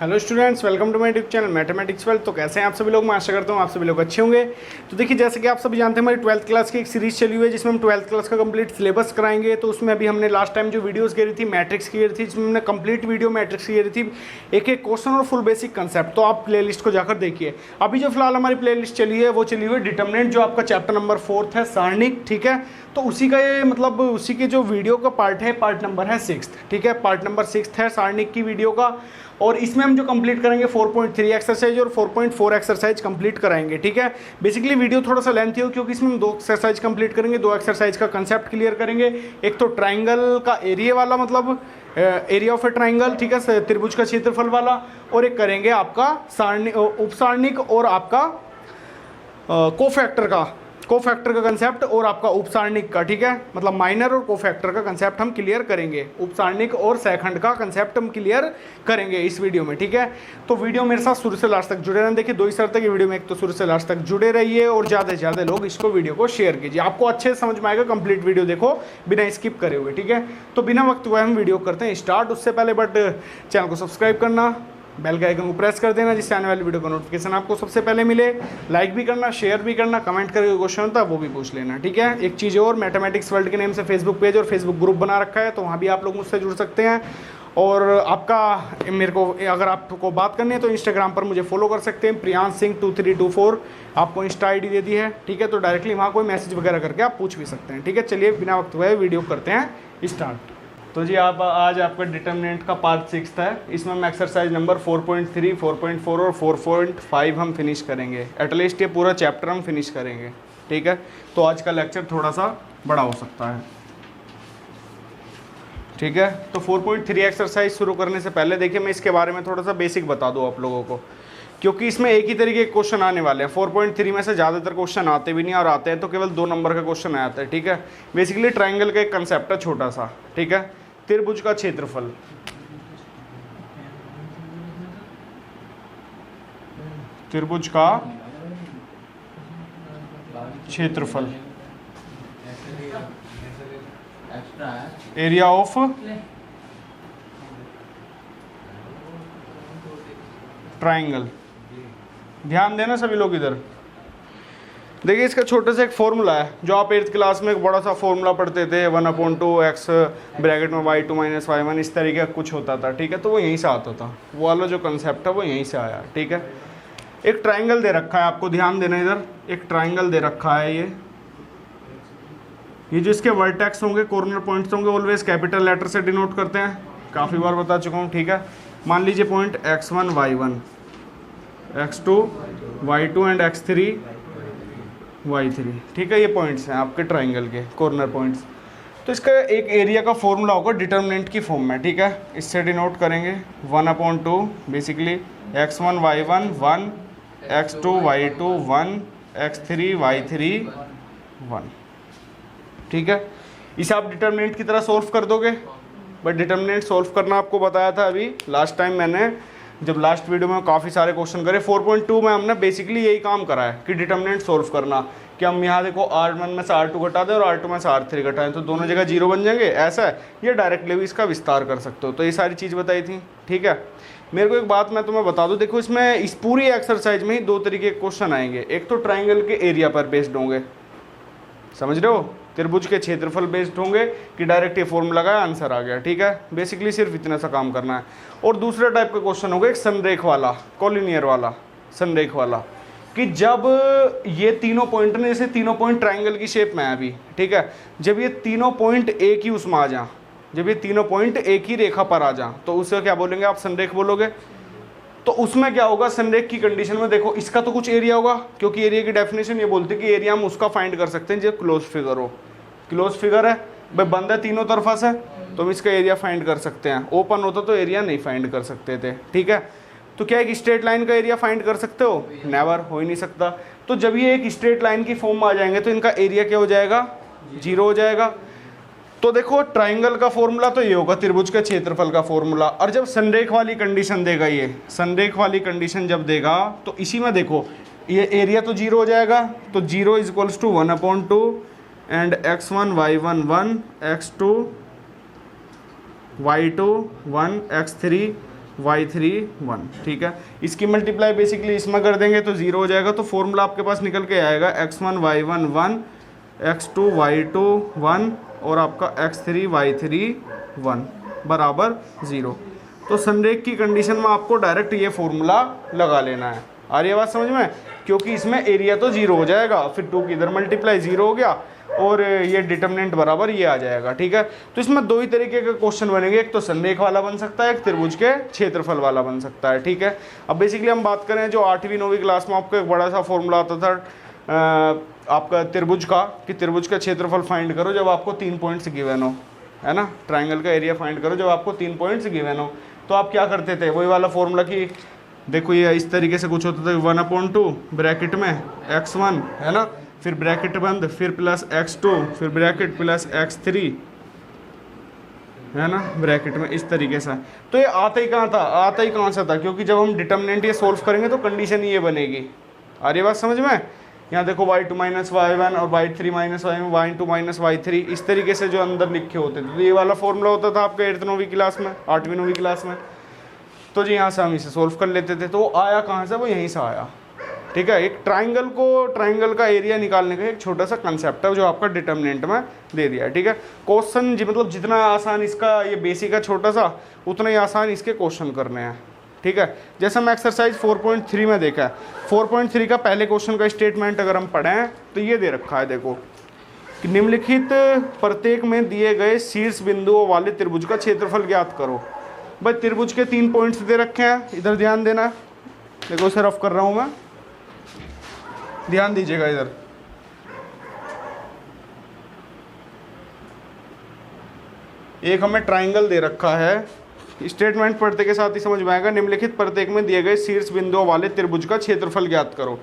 Hello students, welcome to my YouTube channel mathematics world. तो कैसे हैं आप सभी लोग? मैं आशा करता हूँ आप सभी लोग अच्छे होंगे। तो देखिए, जैसे कि आप सभी जानते हैं, हमारी 12th क्लास की एक सीरीज चली हुई है जिसमें हम 12th क्लास का कंप्लीट सिलेबस कराएंगे। तो उसमें अभी हमने लास्ट टाइम जो वीडियोस करी थी मैट्रिक्स की करी थी, जिसमें हमने कंप्लीट वीडियो मैट्रिक्स की करी थी, एक एक क्वेश्चन और फुल बेसिक कंसेप्ट। तो आप प्ले को जाकर देखिए। अभी जो फिलहाल हमारी प्ले चली है वो चली हुई है डिटर्मिनेंट, जो आपका चैप्टर नंबर 4 है सारणिक, ठीक है। तो उसी का ये मतलब उसी के जो वीडियो का पार्ट है, पार्ट नंबर है 6, ठीक है। पार्ट नंबर 6 है सारणिक की वीडियो का। और इसमें हम जो कंप्लीट करेंगे 4.3 एक्सरसाइज और 4.4 एक्सरसाइज कंप्लीट कराएंगे, ठीक है। बेसिकली वीडियो थोड़ा सा लेंथी हो क्योंकि इसमें हम 2 एक्सरसाइज कंप्लीट करेंगे, 2 एक्सरसाइज का कंसेप्ट क्लियर करेंगे। एक तो ट्राइंगल का एरिया वाला, मतलब एरिया ऑफ ए ट्राइंगल, ठीक है, त्रिभुज का क्षेत्रफल वाला। और एक करेंगे आपका सारणी उपसारणिक और आपका कोफैक्टर का कंसेप्ट और आपका उपसारणिक का, ठीक है, मतलब माइनर और कोफैक्टर का कंसेप्ट हम क्लियर करेंगे। उपसारणिक और सेकंड का कंसेप्ट हम क्लियर करेंगे इस वीडियो में, ठीक है। तो वीडियो मेरे साथ शुरू से लास्ट तक जुड़े रहें। देखिए, 2 ही शर्त है कि वीडियो में, एक तो शुरू से लास्ट तक जुड़े रहिए और ज़्यादा से ज़्यादा लोग इसको वीडियो को शेयर कीजिए। आपको अच्छे से समझ में आएगा, कंप्लीट वीडियो देखो बिना स्किप करे हुए, ठीक है। तो बिना वक्त हुए हम वीडियो करते हैं स्टार्ट। उससे पहले बट चैनल को सब्सक्राइब करना, बेल के आइकन को प्रेस कर देना, जिससे आने वाली वीडियो का नोटिफिकेशन आपको सबसे पहले मिले। लाइक भी करना, शेयर भी करना, कमेंट करके क्वेश्चन होता है वो भी पूछ लेना, ठीक है। एक चीज़ और, मैथमेटिक्स वर्ल्ड के नेम से फेसबुक पेज और फेसबुक ग्रुप बना रखा है, तो वहाँ भी आप लोग मुझसे जुड़ सकते हैं। और आपका मेरे को अगर आपको बात करनी है तो इंस्टाग्राम पर मुझे फॉलो कर सकते हैं, प्रियांश सिंह 2324 आपको इंस्टा ID दे दी है, ठीक है। तो डायरेक्टली वहाँ कोई मैसेज वगैरह करके आप पूछ भी सकते हैं, ठीक है। चलिए बिना वक्त हुए वीडियो करते हैं स्टार्ट। तो जी आप आज आपका डिटर्मिनेंट का पार्ट 6 है। इसमें हम एक्सरसाइज नंबर 4.3, 4.4 और 4.5 हम फिनिश करेंगे। एटलीस्ट ये पूरा चैप्टर हम फिनिश करेंगे, ठीक है। तो आज का लेक्चर थोड़ा सा बड़ा हो सकता है, ठीक है। तो 4.3 एक्सरसाइज शुरू करने से पहले देखिए मैं इसके बारे में थोड़ा सा बेसिक बता दूँ आप लोगों को, क्योंकि इसमें एक ही तरीके के क्वेश्चन आने वाले हैं। 4.3 में से ज़्यादातर क्वेश्चन आते भी नहीं, और आते हैं तो केवल 2 नंबर का क्वेश्चन आता है, ठीक है। बेसिकली ट्राइंगल का एक कंसेप्ट है छोटा सा, ठीक है। त्रिभुज का क्षेत्रफल, त्रिभुज का क्षेत्रफल, एरिया ऑफ ट्राइंगल। ध्यान देना सभी लोग इधर। देखिए, इसका छोटा सा एक फॉर्मूला है जो आप 8th क्लास में एक बड़ा सा फॉर्मूला पढ़ते थे, 1/2 x ब्रैकेट में y2 - y1, इस तरीके का कुछ होता था, ठीक है। तो वो यहीं से आता था, वो वाला जो कंसेप्ट है वो यहीं से आया, ठीक है। एक ट्राइंगल दे रखा है, आपको ध्यान देना इधर। एक ट्राइंगल दे रखा है, ये जो इसके वर्टेक्स होंगे, कॉर्नर पॉइंट्स होंगे, ऑलवेज कैपिटल लेटर से डिनोट करते हैं, काफ़ी बार बता चुका हूँ, ठीक है। मान लीजिए point x1 y1, x2 y2 and x3 y3, ठीक है। ये पॉइंट्स हैं आपके ट्राइंगल के कॉर्नर पॉइंट्स। तो इसका एक एरिया का फॉर्मूला होगा डिटर्मिनेंट की फॉर्म में, ठीक है। इससे डिनोट करेंगे 1/2 basically x1 y1 1, x2 y2 1, x3 y3 1, ठीक है। इसे आप डिटर्मिनेंट की तरह सॉल्व कर दोगे। बट डिटर्मिनेंट सॉल्व करना आपको बताया था अभी लास्ट टाइम, मैंने जब लास्ट वीडियो में काफ़ी सारे क्वेश्चन करे। 4.2 में हमने बेसिकली यही काम करा है कि डिटर्मिनेंट सॉल्व करना, कि हम यहाँ देखो R1 में से R2 घटा दें और R2 में से R3 घटाएं तो दोनों जगह 0 बन जाएंगे, ऐसा है। ये डायरेक्टली भी इसका विस्तार कर सकते हो। तो ये सारी चीज़ बताई थी, ठीक है। मेरे को एक बात मैं तुम्हें बता दूं, देखो इसमें इस पूरी एक्सरसाइज में ही 2 तरीके के क्वेश्चन आएंगे। एक तो ट्राइंगल के एरिया पर बेस्ड होंगे, समझ रहे हो, त्रिभुज के क्षेत्रफल बेस्ड होंगे, कि डायरेक्ट ये फॉर्मूला लगाया आंसर आ गया, ठीक है। बेसिकली सिर्फ इतना सा काम करना है। और दूसरा टाइप का क्वेश्चन होगा एक संरेख वाला, कॉलिनियर वाला, संरेख वाला, कि जब ये तीनों पॉइंट ने, जैसे तीनों पॉइंट ट्राइंगल की शेप में है अभी, ठीक है, जब ये तीनों पॉइंट एक ही उसमें आ जाए, जब ये तीनों पॉइंट एक ही रेखा पर आ जाए, तो उसे क्या बोलेंगे आप? संरेख बोलोगे। तो उसमें क्या होगा, संरेख की कंडीशन में देखो, इसका तो कुछ एरिया होगा, क्योंकि एरिया की डेफिनेशन ये बोलती है कि एरिया हम उसका फाइंड कर सकते हैं जब क्लोज फिगर हो। क्लोज फिगर है भाई, बंद है तीनों तरफा से, तो हम इसका एरिया फाइंड कर सकते हैं। ओपन होता तो एरिया नहीं फाइंड कर सकते थे, ठीक है। तो क्या एक स्ट्रेट लाइन का एरिया फाइंड कर सकते हो? नेवर, हो ही नहीं सकता। तो जब ये एक स्ट्रेट लाइन की फॉर्म में आ जाएंगे तो इनका एरिया क्या हो जाएगा? 0 हो जाएगा। तो देखो, ट्राइंगल का फॉर्मूला तो ये होगा, त्रिभुज के क्षेत्रफल का फॉर्मूला। और जब संरेख वाली कंडीशन देगा, ये संरेख वाली कंडीशन जब देगा, तो इसी में देखो ये एरिया तो 0 हो जाएगा। तो 0 = 1/2 and x1 y1 1, x2 y2 1, x3 y3 1, ठीक है। इसकी मल्टीप्लाई बेसिकली इसमें कर देंगे तो 0 हो जाएगा, तो फॉर्मूला आपके पास निकल के आएगा x1 y1 1, x2 y2 1 और आपका x3 y3 1 बराबर 0। तो संरेख की कंडीशन में आपको डायरेक्ट ये फॉर्मूला लगा लेना है। आ रही है बात समझ में, क्योंकि इसमें एरिया तो 0 हो जाएगा, फिर 2 की इधर मल्टीप्लाई 0 हो गया और ये डिटर्मिनेंट बराबर ये आ जाएगा, ठीक है। तो इसमें दो ही तरीके के क्वेश्चन बनेंगे, एक तो संरेख वाला बन सकता है, एक त्रिभुज के क्षेत्रफल वाला बन सकता है, ठीक है। अब बेसिकली हम बात करें जो 8वीं 9वीं क्लास में आपको एक बड़ा सा फॉर्मूला आता था आपका त्रिभुज का, कि त्रिभुज का क्षेत्रफल फाइंड करो जब आपको 3 पॉइंट्स गिवन हो, है ना। ट्राइंगल का एरिया फाइंड करो जब आपको 3 पॉइंट्स गिवन हो। तो आप क्या करते थे, वही वाला फॉर्मूला की देखो ये इस तरीके से कुछ होता था 1/2 ब्रैकेट में x1, है ना, फिर ब्रैकेट बंद, फिर प्लस x2, फिर ब्रैकेट प्लस x3, है ना, ब्रैकेट में इस तरीके से। तो ये आता ही कहाँ था, आता ही कहाँ से था, क्योंकि जब हम डिटर्मिनेंट ये सोल्व करेंगे तो कंडीशन ये बनेगी। आ रही बात समझ में। यहाँ देखो y2 माइनस y1 और y3 minus y1, y2 minus y3, इस तरीके से जो अंदर लिखे होते थे। तो ये वाला फॉर्मूला होता था आपके 8th 9वीं क्लास में, 8वीं 9वीं क्लास में। तो जी यहाँ से हम इसे सोल्व कर लेते थे। तो वो आया कहाँ से, वो यहीं से आया, ठीक है। एक ट्राइंगल का एरिया निकालने का एक छोटा सा कंसेप्ट है जो आपका डिटर्मिनेंट में दे दिया है, ठीक है। क्वेश्चन जी मतलब जितना आसान इसका ये बेसिक है छोटा सा, उतना ही आसान इसके क्वेश्चन करने हैं, ठीक है। जैसे हम एक्सरसाइज 4.3 में देखा है, 4.3 का पहले क्वेश्चन का स्टेटमेंट अगर हम पढ़ें तो ये दे रखा है, देखो कि निम्नलिखित प्रत्येक में दिए गए शीर्ष बिंदुओं वाले त्रिभुज का क्षेत्रफल ज्ञात करो। भाई त्रिभुज के 3 पॉइंट्स दे रखे हैं, इधर ध्यान देना, देखो इसे रफ कर रहा हूं मैं, ध्यान दीजिएगा इधर। एक हमें ट्राइंगल दे रखा है, स्टेटमेंट पढ़ते के साथ ही समझ में आएगा। निम्नलिखित प्रत्येक में दिए गए शीर्ष बिंदुओं वाले त्रिभुज का क्षेत्रफल ज्ञात करो।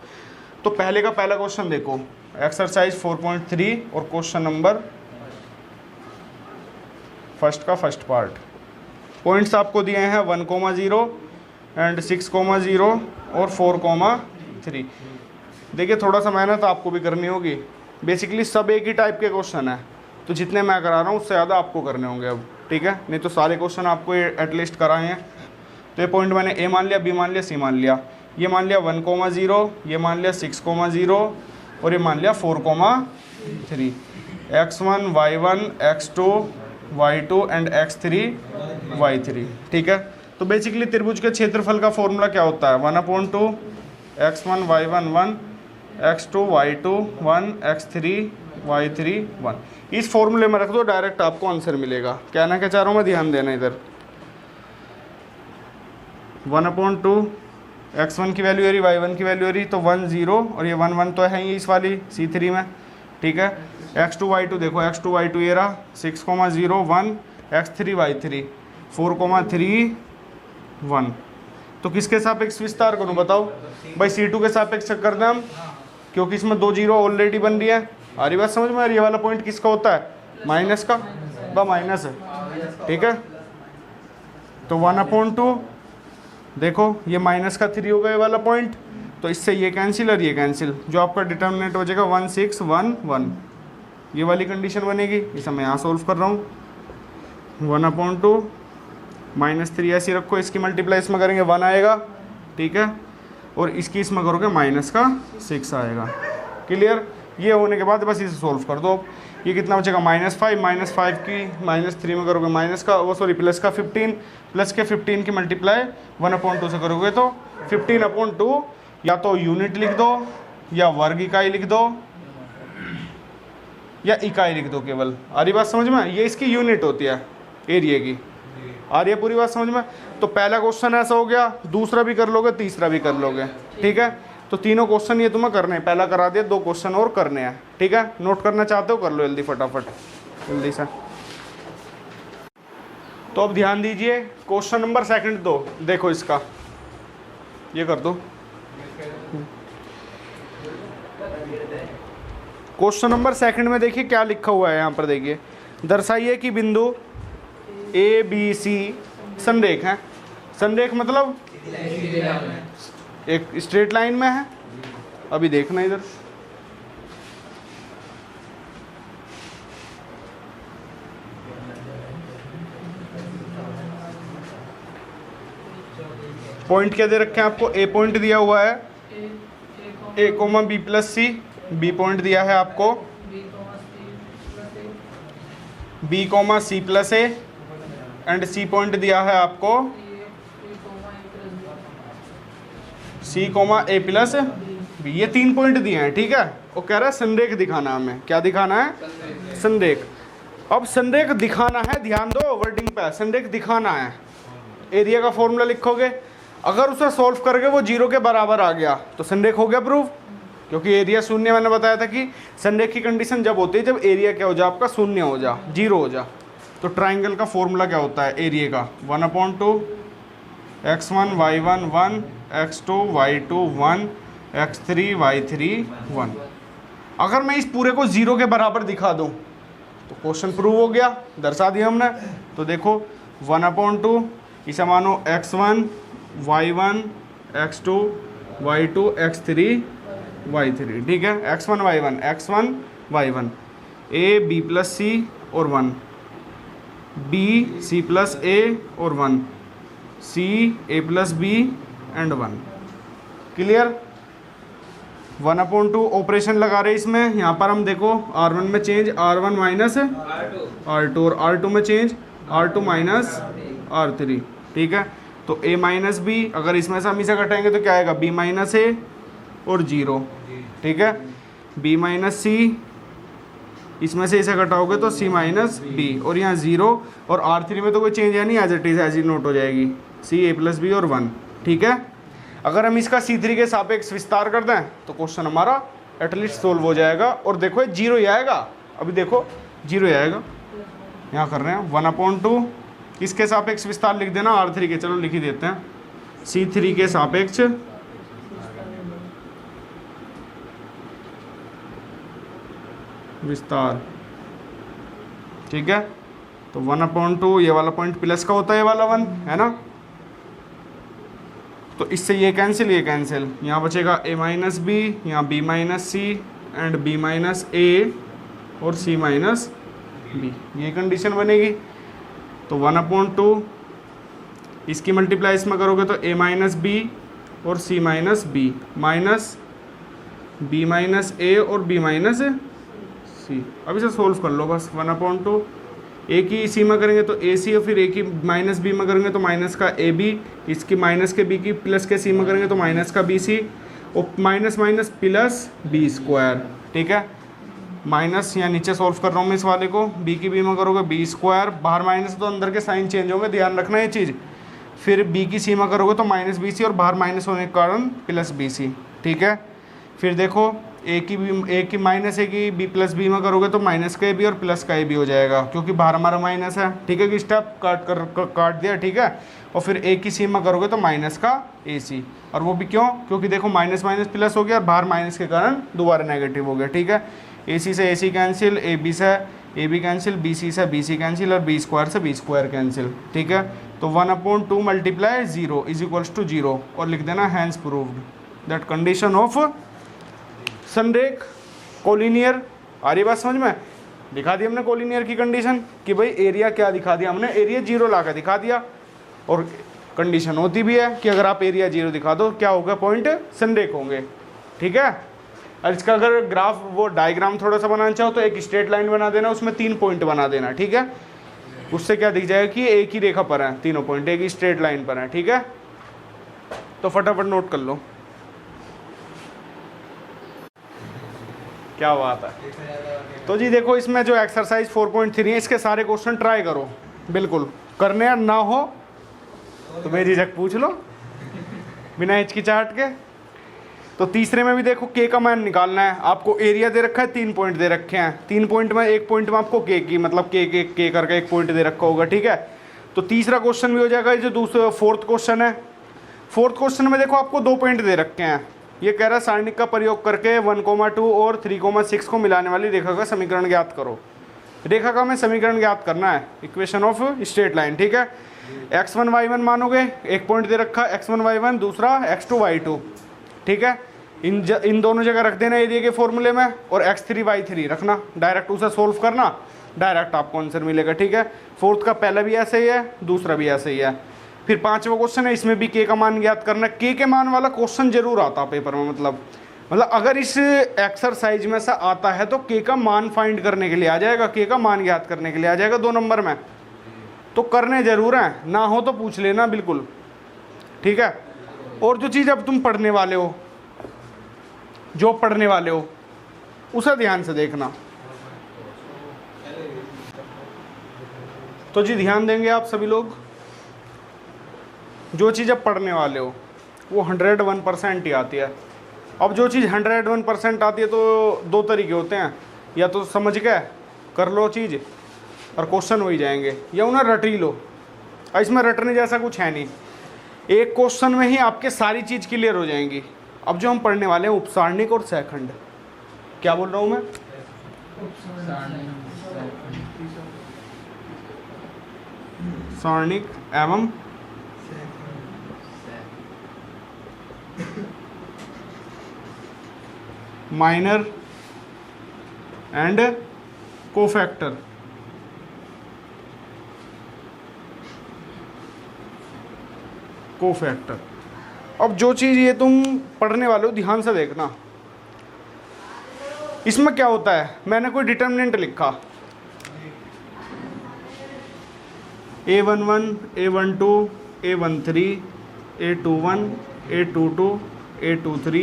तो पहले का पहला क्वेश्चन देखो, एक्सरसाइज 4.3 और क्वेश्चन नंबर फर्स्ट का फर्स्ट पार्ट। पॉइंट्स आपको दिए हैं 1,0 एंड 6,0 और 4,3। देखिए थोड़ा सा मेहनत आपको भी करनी होगी, बेसिकली सब एक ही टाइप के क्वेश्चन है, तो जितने मैं करा रहा हूँ उससे ज़्यादा आपको करने होंगे अब, ठीक है। नहीं तो सारे क्वेश्चन आपको एटलीस्ट कराए हैं। तो ये पॉइंट मैंने ए मान लिया, बी मान लिया, सी मान लिया, ये मान लिया 1,0, ये मान लिया 6,0 और ये मान लिया 4,3। x1 y1 x2 y2 and x3 y3, ठीक है। तो बेसिकली त्रिभुज के क्षेत्रफल का फॉर्मूला क्या होता है, 1/2 x1 y1 1, x2 y2 1, x3 y3 1। इस फॉर्मूले में रख दो, डायरेक्ट आपको आंसर मिलेगा। कहना क्या चाह रहा हूँ मैं, ध्यान देना इधर। 1/2 x1 की वैल्यू रही, y1 की वैल्यू रही, तो 1 0 और ये 1 1 तो है ही इस वाली C3 में, ठीक है। x2 y2 देखो, x2 y2 ये रहा 6,0 1, x3 y3 4,3 1। तो किसके सापेक्ष विस्तार करूँ बताओ भाई, C2 के सापेक्ष कर दें हम, क्योंकि इसमें 2 0 ऑलरेडी बन रही है। आ रही बात समझ में। ये वाला पॉइंट किसका होता है, माइनस का, वह माइनस है, ठीक है। तो 1/2 देखो ये माइनस का 3 होगा ये वाला पॉइंट, तो इससे ये कैंसिल और ये कैंसिल, जो आपका डिटर्मिनेंट हो जाएगा 1 6 1 1, ये वाली कंडीशन बनेगी। इसे मैं यहाँ सोल्व कर रहा हूँ, 1/2 -3 ऐसी रखो, इसकी मल्टीप्लाई इसमें करेंगे 1 आएगा, ठीक है, और इसकी इसमें करोगे माइनस का 6 आएगा। क्लियर। ये होने के बाद बस इसे सोल्व कर दो। ये कितना बचेगा, -5 की -3 में करोगे माइनस का, वो सॉरी प्लस का 15, प्लस के 15 की मल्टीप्लाई 1/2 से करोगे तो 15/2, या तो यूनिट लिख दो या वर्ग इकाई लिख दो या इकाई लिख दो केवल। आ रही बात समझ में। ये इसकी यूनिट होती है एरिया की। आ रही है पूरी बात समझ में। तो पहला क्वेश्चन ऐसा हो गया, दूसरा भी कर लोगे, तीसरा भी कर लोगे, ठीक है। तो तीनों क्वेश्चन ये तुम्हें करने हैं, पहला करा दिया, 2 क्वेश्चन और करने हैं, ठीक है। नोट करना चाहते हो कर लो जल्दी फटाफट, जल्दी से। तो अब ध्यान दीजिए, क्वेश्चन नंबर सेकंड दो, देखो इसका ये कर दो। क्वेश्चन नंबर सेकंड में देखिए क्या लिखा हुआ है यहाँ पर, देखिए दर्शाइए कि बिंदु ए बी सी संरेख है। संरेख मतलब एक स्ट्रेट लाइन में है। अभी देखना इधर, पॉइंट क्या दे रखे हैं आपको, ए पॉइंट दिया हुआ है, A comma B plus C, B point दिया है आपको B comma C plus A, and C point दिया है आपको C comma A plus B. ये 3 पॉइंट दिए हैं, ठीक है। वो कह रहा है संरेख दिखाना, हमें क्या दिखाना है, संरेख। अब संरेख दिखाना है, ध्यान दो वर्डिंग पे, संरेख दिखाना है। एरिया का फॉर्मूला लिखोगे, अगर उसे सॉल्व करके वो 0 के बराबर आ गया तो संरेख हो गया प्रूफ, क्योंकि एरिया शून्य, मैंने बताया था कि संरेख की कंडीशन जब होती है जब एरिया क्या हो जाए आपका, शून्य हो जा, 0 हो जा। तो ट्राइंगल का फॉर्मूला क्या होता है एरिया का, 1/2 x1 y1 1 x2 y2 1 x3 y3 1। अगर मैं इस पूरे को 0 के बराबर दिखा दूं तो क्वेश्चन प्रूव हो गया, दर्शा दिया हमने। तो देखो 1/2 इसे मानो x1 y1 x2 y2 x3 y3, ठीक है। x1 y1 a b plus सी और 1, b c प्लस a और 1, c a plus b and 1। Clear. 1/2 operation लगा रहे इसमें, यहाँ पर हम देखो r1 में चेंज r1 माइनस r2 और r2 में चेंज r2 माइनस r3, ठीक है। तो a माइनस b, अगर इसमें से हम इसे घटाएंगे तो क्या आएगा, b माइनस a और 0, ठीक है। b माइनस c, इसमें से इसे घटाओगे तो c माइनस b, और यहाँ 0, और r3 में तो कोई चेंज है नहीं, एज इट इज ऐसी नोट हो जाएगी, c a प्लस b और 1, ठीक है। अगर हम इसका c3 के सापेक्ष विस्तार कर दें तो क्वेश्चन हमारा एटलीस्ट सोल्व हो जाएगा। और देखो 0 ही आएगा, अभी देखो 0 ही आएगा, यहाँ कर रहे हैं 1/2 इसके सापेक्ष विस्तार लिख देना r3 के, चलो लिख ही देते हैं, c3 के सापेक्ष विस्तार, ठीक है। तो 1/2 ये वाला पॉइंट प्लस का होता है, ये वाला 1 है ना, तो इससे ये कैंसिल, ये कैंसिल, यहाँ बचेगा a माइनस बी, यहाँ b minus C and b minus A और c माइनस बी, ये कंडीशन बनेगी। तो 1/2 इसकी मल्टीप्लाई इसमें करोगे तो a माइनस बी और c minus B minus b minus A और b माइनस सी। अब इसे सोल्व कर लो बस, 1/2 ए की सी में करेंगे तो ए सी, और फिर ए की माइनस बी में करेंगे तो माइनस का ए बी, इसकी माइनस के बी की प्लस के सी में करेंगे तो माइनस का बी सी, और minus minus plus B square, ठीक है। माइनस यहाँ नीचे सॉल्व कर रहा हूँ मैं इस वाले को, बी की बी में करोगे बी स्क्वायर, बाहर माइनस तो अंदर के साइन चेंज होंगे, ध्यान रखना ये चीज़। फिर बी की सी में करोगे तो माइनस बी सी, और बाहर माइनस होने के कारण प्लस बी सी, ठीक है। फिर देखो ए की माइनस ए की बी प्लस बी में करोगे तो माइनस का ए बी और प्लस का ए बी हो जाएगा, क्योंकि बाहर हमारा माइनस है, ठीक है, कि स्टेप काट दिया, ठीक है। और फिर ए की सी में करोगे तो माइनस का ए सी, और वो भी क्यों, क्योंकि देखो माइनस माइनस प्लस हो गया और बाहर माइनस के कारण दोबारा नेगेटिव हो गया, ठीक है। ए सी से ए सी कैंसिल, ए बी से A B cancel, B C से बी सी कैंसिल, और बी स्क्वायर से बी स्क्वायर कैंसिल, ठीक है। तो 1/2 मल्टीप्लाई 0 इज इक्वल्स टू 0, और लिख देना hence proved that condition of संरेख कोलिनियर। आ रही बात समझ में, दिखा दी हमने कोलिनियर की कंडीशन कि भाई एरिया क्या दिखा दिया हमने, एरिया 0 ला कर दिखा दिया, और कंडीशन होती भी है कि अगर आप एरिया 0 दिखा दो क्या होगा, पॉइंट संरेख होंगे, ठीक है। और इसका अगर ग्राफ वो डायग्राम थोड़ा सा बनाना चाहो तो एक स्ट्रेट लाइन बना देना, उसमें 3 पॉइंट बना देना, ठीक है। उससे क्या दिख जाएगा कि एक ही रेखा पर है, तीनों पॉइंट एक ही स्ट्रेट लाइन पर है, ठीक है। तो फटाफट नोट कर लो क्या बात है। तो जी देखो इसमें जो एक्सरसाइज 4.3 है, इसके सारे क्वेश्चन ट्राई करो, बिल्कुल करने या ना हो तो मेरी झक पूछ लो बिना हिचकिचाहट के। तो तीसरे में भी देखो के का मान निकालना है आपको, एरिया दे रखा है, 3 पॉइंट दे रखे हैं, 3 पॉइंट में एक पॉइंट में आपको के की मतलब के करके एक पॉइंट दे रखा होगा, ठीक है। तो तीसरा क्वेश्चन भी हो जाएगा। जो दूसरा फोर्थ क्वेश्चन है, फोर्थ क्वेश्चन में देखो आपको 2 पॉइंट दे रखे हैं, ये कह रहा है सारणिक का प्रयोग करके 1,2 और 3,6 को मिलाने वाली रेखा का समीकरण ज्ञात करो। रेखा का हमें समीकरण ज्ञात करना है, इक्वेशन ऑफ स्ट्रेट लाइन, ठीक है। x1 y1 मानोगे, एक पॉइंट दे रखा x1 y1, दूसरा x2 y2, ठीक है। इन दोनों जगह रख देना एरिया के फॉर्मूले में, और x3 y3 रखना, डायरेक्ट उसे सोल्व करना, डायरेक्ट आपको आंसर मिलेगा, ठीक है। फोर्थ का पहला भी ऐसे ही है, दूसरा भी ऐसे ही है। फिर 5वां क्वेश्चन है, इसमें भी के का मान ज्ञात करना है। के मान वाला क्वेश्चन जरूर आता पेपर में, मतलब अगर इस एक्सरसाइज में से आता है तो के का मान फाइंड करने के लिए आ जाएगा, के का मान ज्ञात करने के लिए आ जाएगा 2 नंबर में। तो करने जरूर हैं, ना हो तो पूछ लेना बिल्कुल, ठीक है। और जो चीज़ अब तुम पढ़ने वाले हो, जो पढ़ने वाले हो उसे ध्यान से देखना। तो जी ध्यान देंगे आप सभी लोग, जो चीज़ अब पढ़ने वाले हो वो 101% ही आती है। अब जो चीज़ 101% आती है तो 2 तरीके होते हैं, या तो समझ के कर लो चीज़ और क्वेश्चन हो ही जाएंगे, या उन्हें रट ही लो। इसमें रटने जैसा कुछ है नहीं, एक क्वेश्चन में ही आपके सारी चीज़ क्लियर हो जाएंगी। अब जो हम पढ़ने वाले हैं उपसारणिक और सैखंड, क्या बोल रहा हूँ मैं, सारणिक एवं माइनर एंड कोफैक्टर। कोफैक्टर। अब जो चीज़ ये तुम पढ़ने वाले हो ध्यान से देखना, इसमें क्या होता है, मैंने कोई डिटर्मिनेंट लिखा A11, A12, A13, A21, A22, A23,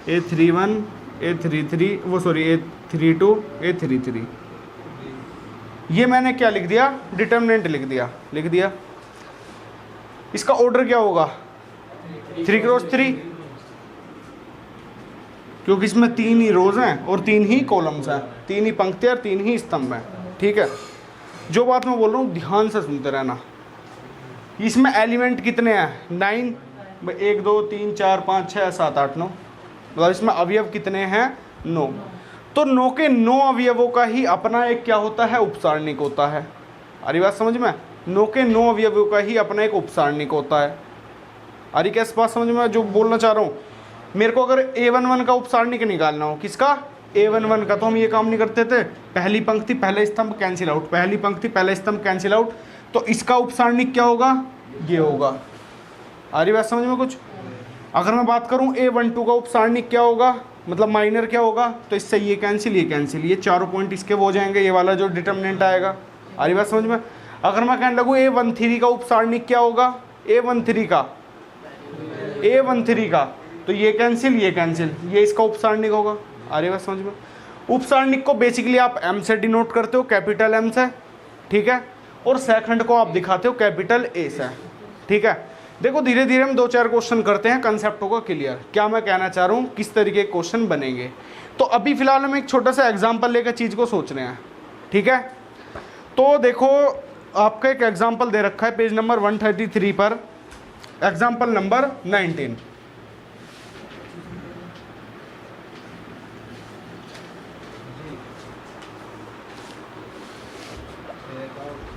A31, A33, वो सॉरी A32, A33, ये मैंने क्या लिख दिया, डिटर्मिनेंट लिख दिया। इसका ऑर्डर क्या होगा, 3x3, क्योंकि इसमें 3 ही रोज हैं और 3 ही कॉलम्स हैं, 3 ही पंक्तियाँ और 3 ही स्तंभ हैं, ठीक है। जो बात मैं बोल रहा हूँ ध्यान से सुनते रहना। इसमें एलिमेंट कितने हैं, 9, 1 2 3 4 5 6 7 8 9, मतलब इसमें अवयव कितने हैं, 9। तो 9 के 9 अवयवों का ही अपना एक क्या होता है, उपसारणिक होता है। अरे बात समझ में, 9 के 9 अवयवों का ही अपना एक उपसारणिक होता है। अरे कैसे बात समझ में जो बोलना चाह रहा हूँ, मेरे को अगर A11 का उपसारणिक निकालना हो, किसका, A11 का, तो हम ये काम नहीं करते थे, पहली पंक्ति पहले स्तंभ कैंसिल आउट, पहली पंक्ति पहले स्तंभ कैंसिल आउट। तो इसका उपसारणिक क्या होगा, ये होगा। आ रही बात समझ में कुछ। अगर मैं बात करूं A12 का उपसारणिक क्या होगा, मतलब माइनर क्या होगा, तो इससे ये कैंसिल, ये चारों पॉइंट इसके वो हो जाएंगे, ये वाला जो डिटर्मिनेंट आएगा। आ रही बात समझ में। अगर मैं कहने लगूँ A13 का उपसारणिक क्या होगा, A13 का, तो ये कैंसिल, ये इसका उपसारणिक होगा। आ रही बात समझ में। उपसारणिक को बेसिकली आप M से डिनोट करते हो, कैपिटल M से, ठीक है, और सेकंड को आप दिखाते हो कैपिटल A से, ठीक है। देखो धीरे धीरे हम 2-4 क्वेश्चन करते हैं, कंसेप्ट होगा क्लियर, क्या मैं कहना चाह रहा हूँ, किस तरीके के क्वेश्चन बनेंगे। तो अभी फिलहाल हम एक छोटा सा एग्जाम्पल लेकर चीज़ को सोच रहे हैं, ठीक है। तो देखो आपका एक एग्जाम्पल दे रखा है पेज नंबर 133 पर, एग्जाम्पल नंबर 19।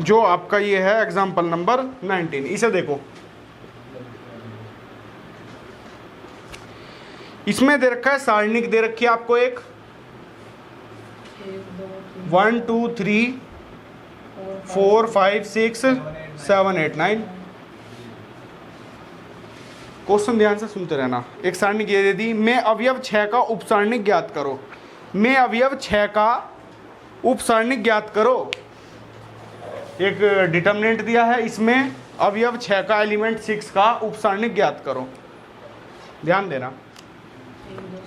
जो आपका ये है एग्जाम्पल नंबर 19, इसे देखो, इसमें दे रखा है सारणिक दे रखी है आपको एक 1 2 3 4 5 6 7 8 9। क्वेश्चन ध्यान से सुनते रहना। एक सारणिक ये दे दी, मैं अवयव 6 का उपसारणिक ज्ञात करो, मैं अवयव 6 का उपसारणिक ज्ञात करो। एक डिटर्मिनेंट दिया है, इसमें अवयव 6 का एलिमेंट 6 का उपसारणिक ज्ञात करो, ध्यान देना।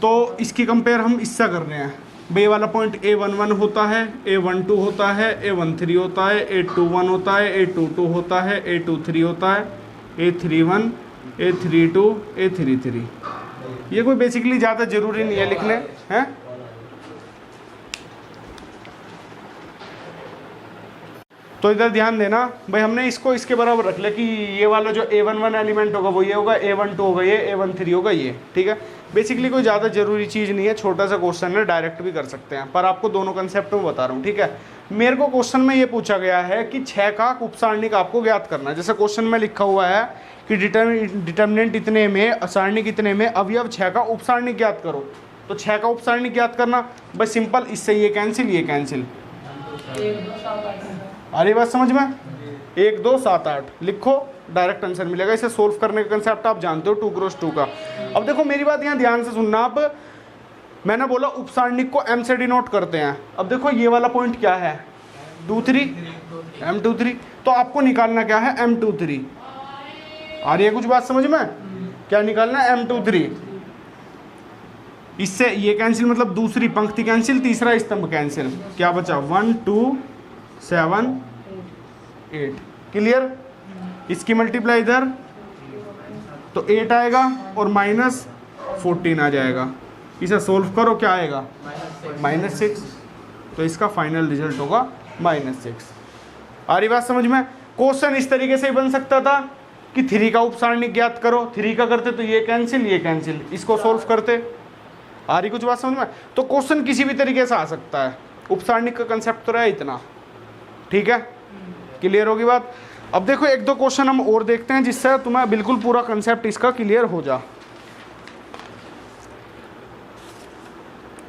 तो इसकी कंपेयर हम इससे कर रहे हैं, बे वाला पॉइंट A11 होता है, A12 होता है, A13 होता है, A21 होता है, A22 होता है, A23 होता है, A31, A32, A33। ये कोई बेसिकली ज़्यादा जरूरी नहीं है लिखने, हैं। तो इधर ध्यान देना भाई, हमने इसको इसके बराबर रख लिया कि ये वाला जो A11 एलिमेंट होगा वो ये होगा, A12 होगा ये, A13 होगा ये, ठीक है। बेसिकली कोई ज़्यादा जरूरी चीज़ नहीं है, छोटा सा क्वेश्चन है, डायरेक्ट भी कर सकते हैं, पर आपको दोनों कंसेप्ट में बता रहा हूँ, ठीक है। मेरे को क्वेश्चन में ये पूछा गया है कि 6 का उपसारणिक आपको ज्ञात करना है। जैसे क्वेश्चन में लिखा हुआ है कि डिटर्मिनेंट इतने में, सारणिक इतने में, अवयव 6 का उपसारणिक ज्ञात करो। तो 6 का उपसारणिक ज्ञात करना बस सिंपल, इससे ये कैंसिल, अरे बात समझ में, 1 2 7 8 लिखो, डायरेक्ट आंसर मिलेगा। इसे सोल्व करने का कंसेप्ट आप जानते हो 2 क्रॉस 2 का। अब देखो मेरी बात यहाँ ध्यान से सुनना आप, मैंने बोला उपसारणिक को m से डिनोट करते हैं। अब देखो ये वाला पॉइंट क्या है, 2 3 M23, तो आपको निकालना क्या है M23। आ रही है कुछ बात समझ में? क्या निकालना है M23। इससे ये कैंसिल, मतलब दूसरी पंक्ति कैंसिल, तीसरा स्तंभ कैंसिल, क्या बचा 1 2 7 8। क्लियर? इसकी मल्टीप्लाई इधर तो 8 आएगा और -14 आ जाएगा। इसे सोल्व करो, क्या आएगा -6। तो इसका फाइनल रिजल्ट होगा -6। आ रही बात समझ में? क्वेश्चन इस तरीके से ही बन सकता था कि 3 का उपसारणिक ज्ञात करो, 3 का करते तो ये कैंसिल, इसको सोल्व करते। आ रही कुछ बात समझ में? तो क्वेश्चन किसी भी तरीके से आ सकता है, उपसारणिक का कंसेप्ट तो रहा इतना। ठीक है, क्लियर होगी बात? अब देखो 1 2 क्वेश्चन हम और देखते हैं जिससे तुम्हें बिल्कुल पूरा कंसेप्ट इसका क्लियर हो जा।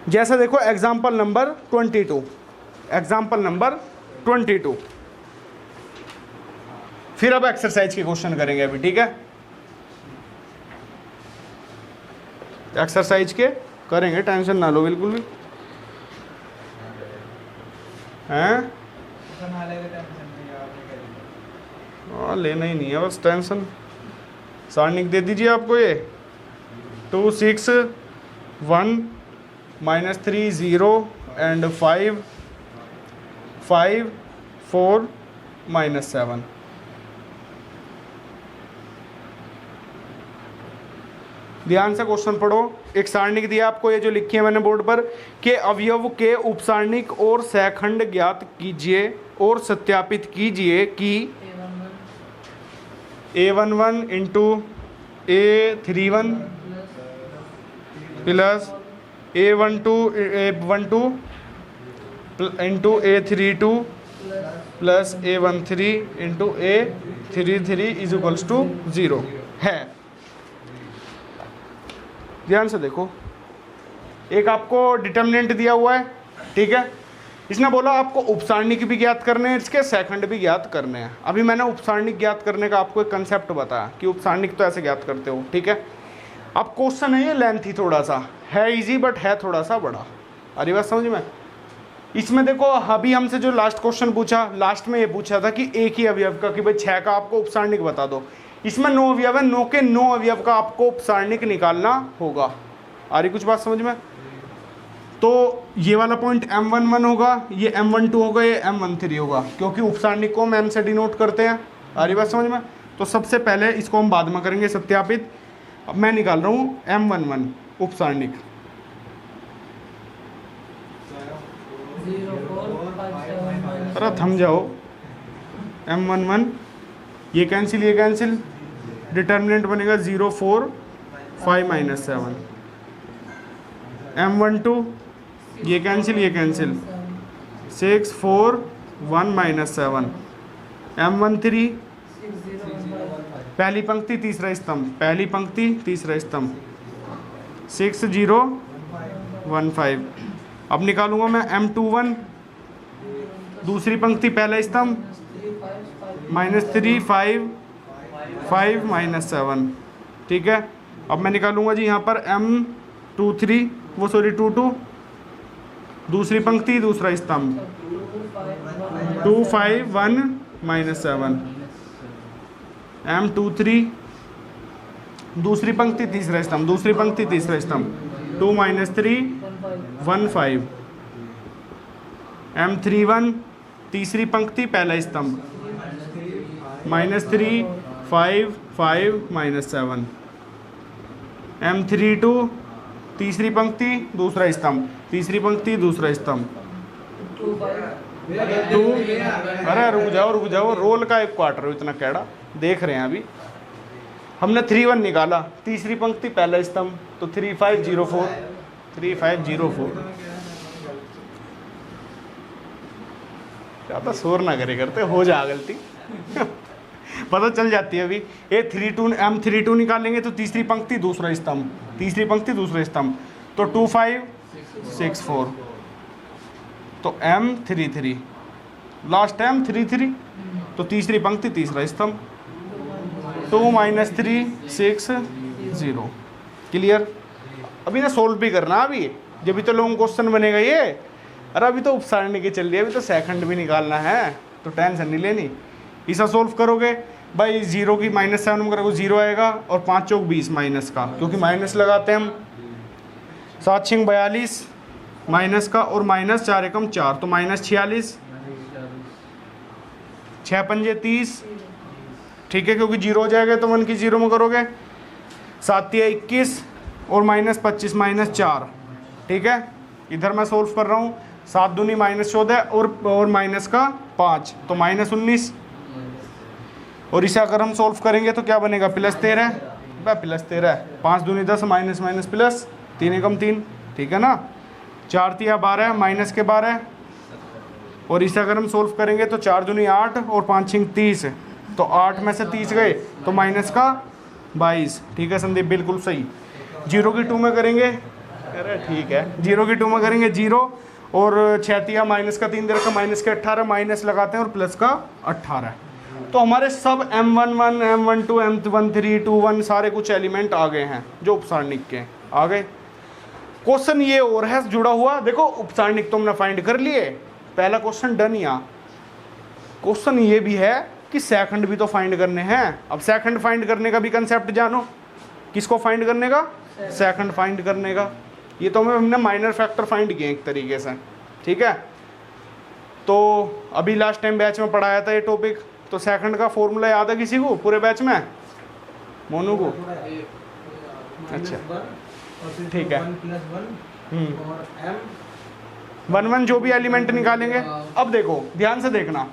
जैसे देखो एग्जाम्पल नंबर 22, एग्जाम्पल नंबर 22। फिर अब एक्सरसाइज के क्वेश्चन करेंगे अभी, ठीक है? एक्सरसाइज के करेंगे, टेंशन ना लो बिल्कुल भी। हैं? लेना ही नहीं है बस टेंशन। सारणिक दे दीजिए आपको ये 2 6 1 -3 0 एंड 5 5 4 -7। ध्यान से क्वेश्चन पढ़ो। एक सारणिक दिया आपको, ये जो लिखी है मैंने बोर्ड पर, के अवयव के उपसारणिक और सहखंड ज्ञात कीजिए और सत्यापित कीजिए कि A11 into A31 plus A12 into A32 plus A13 into A33 is equals to 0 है। ध्यान से देखो, एक आपको डिटर्मिनेंट दिया हुआ है, ठीक है? इसने बोला आपको उपसारणिक भी ज्ञात करने हैं, इसके सेकंड भी ज्ञात करने हैं। अभी मैंने उपसारणिक ज्ञात करने का आपको एक कंसेप्ट बताया कि उपसारणिक तो ऐसे ज्ञात करते हो, ठीक है? अब क्वेश्चन है ये लेंथी, थोड़ा सा है इजी बट है थोड़ा सा बड़ा। अरे बात समझ में? इसमें देखो अभी हमसे जो लास्ट क्वेश्चन पूछा, लास्ट में ये पूछा था कि एक ही अवयव का, कि भाई 6 का आपको उपसारणिक बता दो। इसमें 9 अवयव है, 9 के 9 अवयव का आपको उपसारणिक निकालना होगा। आ रही कुछ बात समझ में? तो ये वाला पॉइंट M11 होगा, ये M12 होगा, ये M13 होगा, क्योंकि उपसारणिक को हम M से डिनोट करते हैं। आ रही बात समझ में? तो सबसे पहले इसको हम बाद में करेंगे सत्यापित। अब मैं निकाल रहा हूँ M11 उपसारणिक। अरे थम जाओ, M11 ये कैंसिल, डिटर्मिनेंट बनेगा 0 4 5 -7। M12 ये कैंसिल 6 4 1 -7। M13 पहली पंक्ति तीसरा स्तंभ 6 0 1 5। अब निकालूंगा मैं M21 दूसरी पंक्ति पहला स्तंभ -3 5 5 -7, ठीक है? अब मैं निकालूंगा जी यहाँ पर M23 22 दूसरी पंक्ति दूसरा स्तंभ 2 5 1 -7। M23 दूसरी पंक्ति तीसरा स्तंभ 2 -3 1 5। M31 तीसरी पंक्ति पहला स्तंभ -3 5 5 -7। M32 तीसरी पंक्ति दूसरा स्तंभ 2। अरे रुक जाओ, रोल का 1 क्वार्टर हो, इतना कैड़ा देख रहे हैं अभी। हमने 3 1 निकाला, तीसरी पंक्ति पहला स्तंभ, तो 3 5 0 4 3 5 0 4। क्या तो शोर ना करे करते, हो जा गलती पता चल जाती है अभी। M32 निकालेंगे तो तीसरी पंक्ति दूसरा स्तंभ तो 2 5 6 4। तो M33 लास्ट M33, तो तीसरी पंक्ति तीसरा स्तंभ 2 माइनस 3 6 0। क्लियर। अभी ना सोल्व भी करना, अभी जब भी तो लॉन्ग क्वेश्चन बनेगा ये। अरे अभी तो उपसारणी की चल रही है, अभी तो सेकंड भी निकालना है, तो टेंशन नहीं लेनी। इसा सोल्व करोगे भाई, 0 की -7 में करोगे 0 आएगा, और 5 चौक 20 माइनस का, क्योंकि माइनस लगाते हैं हम। 7 6 42 माइनस का, और -4 एकम 4 तो -46, 6 पंजे 30, ठीक है, क्योंकि 0 हो जाएगा तो 1 की 0 में करोगे। 7 तिया 21, और -25 -4, ठीक है। इधर मैं सोल्व कर रहा हूँ, 7 दूनी -14, और माइनस का 5 तो -19, और इसे अगर हम सोल्व करेंगे तो क्या बनेगा, +13, +13, 5 दूनी 10 माइनस माइनस प्लस, 3 एकम 3, ठीक है ना। 4 तिया 12 माइनस के 12, और इसे अगर हम सोल्व करेंगे तो 4 दूनी 8, और 5 6 30, तो 8 में से 30 गए तो माइनस का 22, ठीक है संदीप, बिल्कुल सही। 0 की 2 में करेंगे, अरे ठीक है, 0 की 2 में करेंगे 0, और 6 तिया माइनस का 3 दे रखा, माइनस के 18, माइनस लगाते हैं और प्लस का 18। तो हमारे सब M11 M12 M13 21 सारे कुछ एलिमेंट आ गए हैं जो उपसारणिक के आ गए। क्वेश्चन ये और है जुड़ा हुआ, देखो उपसारणिक तो हमने फाइंड कर लिए, पहला क्वेश्चन डन। यहाँ क्वेश्चन ये भी है कि सेकंड भी तो फाइंड करने हैं। अब सेकंड फाइंड करने का भी कंसेप्ट जानो, किसको फाइंड करने का, सेकंड फाइंड करने का। ये तो हमने माइनर फैक्टर फाइंड किए एक तरीके से, ठीक है। तो अभी लास्ट टाइम बैच में पढ़ाया था ये टॉपिक, तो सेकंड का फॉर्मूला याद है किसी को पूरे बैच में, मोनू को? अच्छा ठीक है। 1 जो भी एलिमेंट निकालेंगे। अब देखो ध्यान से देखना,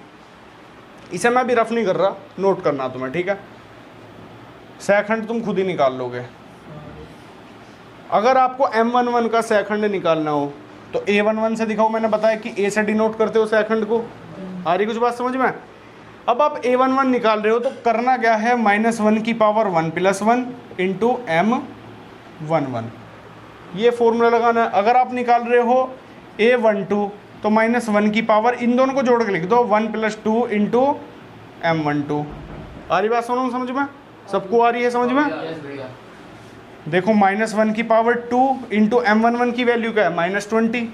इसे मैं भी रफ नहीं कर रहा, नोट करना तुम्हें, ठीक है। सेकंड तुम खुद ही निकाल लोगे। अगर आपको M11 का सेकंड निकालना हो तो A11 से दिखाओ, मैंने बताया कि A से डिनोट करते हो सेकंड को। आ रही कुछ बात समझ में? अब आप A11 निकाल रहे हो तो करना क्या है, -1 की पावर 1 + 1 इंटू M11, ये फॉर्मूला लगाना है। अगर आप निकाल रहे हो A12 तो -1 की पावर, इन दोनों को जोड़ के लिख दो, 1 + 2 इंटू M12। आ रही बात सुनो समझ में? सबको आ रही है समझ में? देखो -1 की पावर 2 इंटू M11 की वैल्यू क्या है, -20,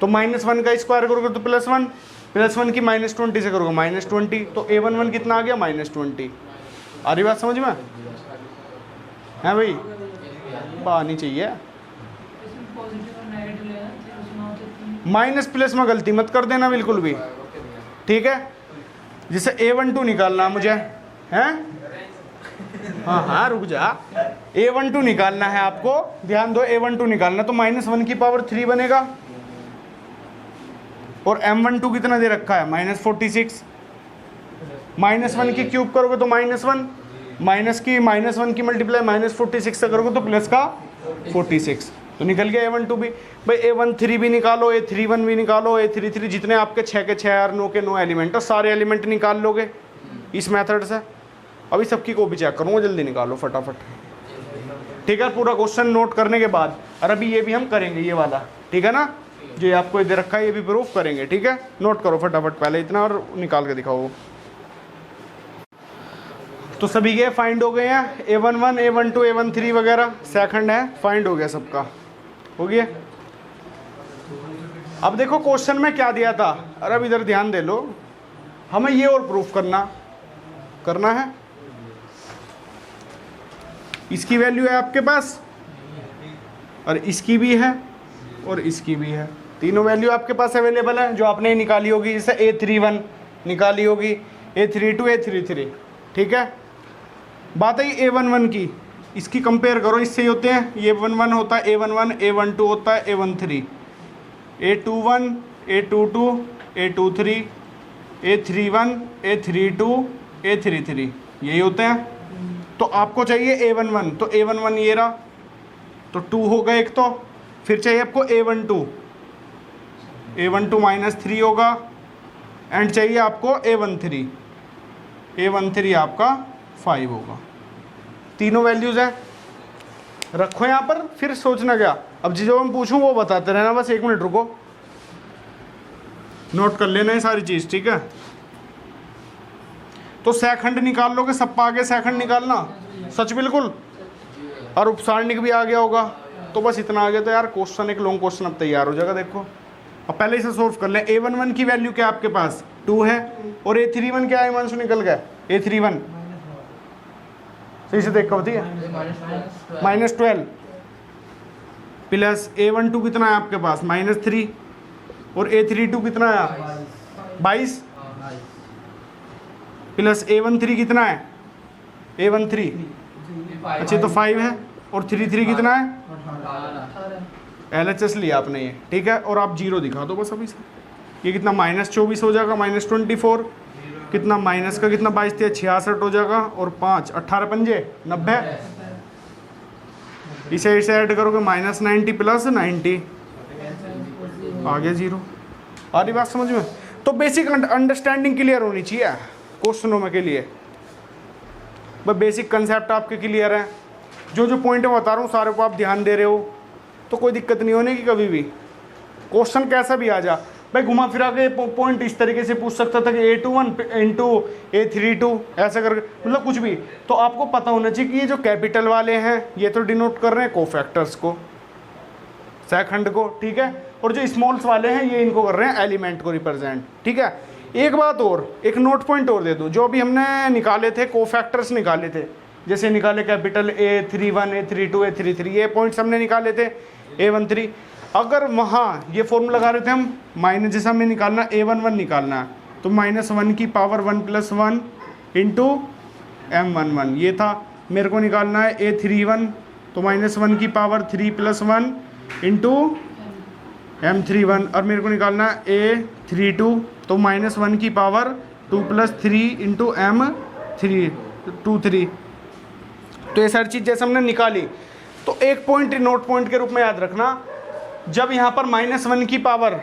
तो -1 का स्क्वायर करोगे तो +1, +1 की -20 से करोगे -20, तो A11 कितना आ गया, -20। आ रही बात समझ में? है भाई, आनी चाहिए। माइनस प्लस में गलती मत कर देना बिल्कुल भी, ठीक है। जैसे A12 निकालना मुझे है, हाँ रुक जा, A12 निकालना है आपको, ध्यान दो, A12 निकालना तो -1 की पावर 3 बनेगा, और M12 कितना दे रखा है, -46। -1 की क्यूब करोगे तो -1, -1 की मल्टीप्लाई -46 से करोगे तो प्लस का 46, तो निकल गया A12 भी। भाई A13 भी निकालो, A31 भी निकालो, A33, जितने आपके 6 के 6 और 9 के 9 एलिमेंट, सारे एलिमेंट निकाल लोगे इस मेथड से। अभी सबकी कॉपी चेक करूँगा, जल्दी निकालो फटाफट, ठीक है। पूरा क्वेश्चन नोट करने के बाद, और अभी ये भी हम करेंगे ये वाला, ठीक है ना, जो आपको दे रखा है ये भी प्रूफ करेंगे, ठीक है। नोट करो फटाफट पहले इतना और निकाल के दिखाओ। तो सभी के फाइंड हो गए हैं, A11 A12 A13 वगैरह, सेकंड है फाइंड हो गया सबका, हो गया। अब देखो क्वेश्चन में क्या दिया था, अरे अब इधर ध्यान दे लो, हमें ये और प्रूफ करना है। इसकी वैल्यू है आपके पास, और इसकी भी है, और इसकी भी है, तीनों वैल्यू आपके पास अवेलेबल है जो आपने निकाली होगी। जैसे A31 निकाली होगी, A32 A33, ठीक है। बात है A11 की, इसकी कंपेयर करो, इससे ही होते हैं। ये A11 होता है A11, A12 होता है A13, A21 A22 A23 A31 A32 A33, यही होते हैं। तो आपको चाहिए A11, तो A11 ये रहा, तो 2 हो गए एक, तो फिर चाहिए आपको A12 -3 होगा, एंड चाहिए आपको A13 आपका 5 होगा। तीनों वैल्यूज है, रखो यहाँ पर, फिर सोचना क्या। अब जो मैं पूछूं वो बताते रहना, बस 1 मिनट रुको, नोट कर लेना है सारी चीज़, ठीक है। तो सेकंड निकाल लोगे, सब आगे सेकंड निकालना, सच बिल्कुल, और उपसारणिक भी आ गया होगा। तो बस इतना आ गया तो यार क्वेश्चन, एक लॉन्ग क्वेश्चन अब तैयार हो जाएगा। देखो अब पहले इसे सोल्व कर लें। a11 की वैल्यू क्या आपके पास 2 है, और a31 क्या है, हिमांशु निकल गया, a31 सही से देख कब थी -12 प्लस a12 कितना है आपके पास -3, और a32 कितना है 22 प्लस a13 कितना है a13 अच्छा तो 5 है, और 33 कितना है LHS लिया आपने ये, ठीक है। और आप 0 दिखा दो बस अभी से। ये कितना -24 हो जाएगा, -24 कितना माइनस का कितना 22 थे 66 हो जाएगा, और 5 18 पंजे 90, इसे ऐड करोगे -90 प्लस 90 आ गया 0। आ रही बात समझ में? तो बेसिक अंडरस्टैंडिंग क्लियर होनी चाहिए क्वेश्चनों में के लिए, बस बेसिक कंसेप्ट आपके क्लियर है। जो जो पॉइंट मैं बता रहा हूँ सारे को आप ध्यान दे रहे हो तो कोई दिक्कत नहीं होने की कभी भी। क्वेश्चन कैसा भी आ जा भाई, घुमा फिरा के पॉइंट इस तरीके से पूछ सकता था कि a21 इंटू a32 ऐसा करके, मतलब कुछ भी। तो आपको पता होना चाहिए कि ये जो कैपिटल वाले हैं ये तो डिनोट कर रहे हैं कोफैक्टर्स को, सेकंड को, ठीक है, और जो स्मॉल्स वाले हैं ये इनको कर रहे हैं एलिमेंट को रिप्रेजेंट, ठीक है। एक बात और, एक नोट पॉइंट और दे दूँ, जो अभी हमने निकाले थे कोफैक्टर्स निकाले थे, जैसे निकाले कैपिटल A31 A32 A33 ये पॉइंट्स हमने निकाले थे A13, अगर वहाँ ये फॉर्मूला लगा रहे थे हम माइनस, जैसे हमें निकालना A11 निकालना है तो -1 की पावर 1 + 1 इंटू M11 ये था। मेरे को निकालना है A31 तो -1 की पावर 3 + 1 इंटू M31, और मेरे को निकालना है A32 तो -1 की पावर 2 + 3 इंटू M23। तो ये सारी चीज़ जैसे हमने निकाली, तो एक पॉइंट नोट पॉइंट के रूप में याद रखना, जब यहाँ पर -1 की पावर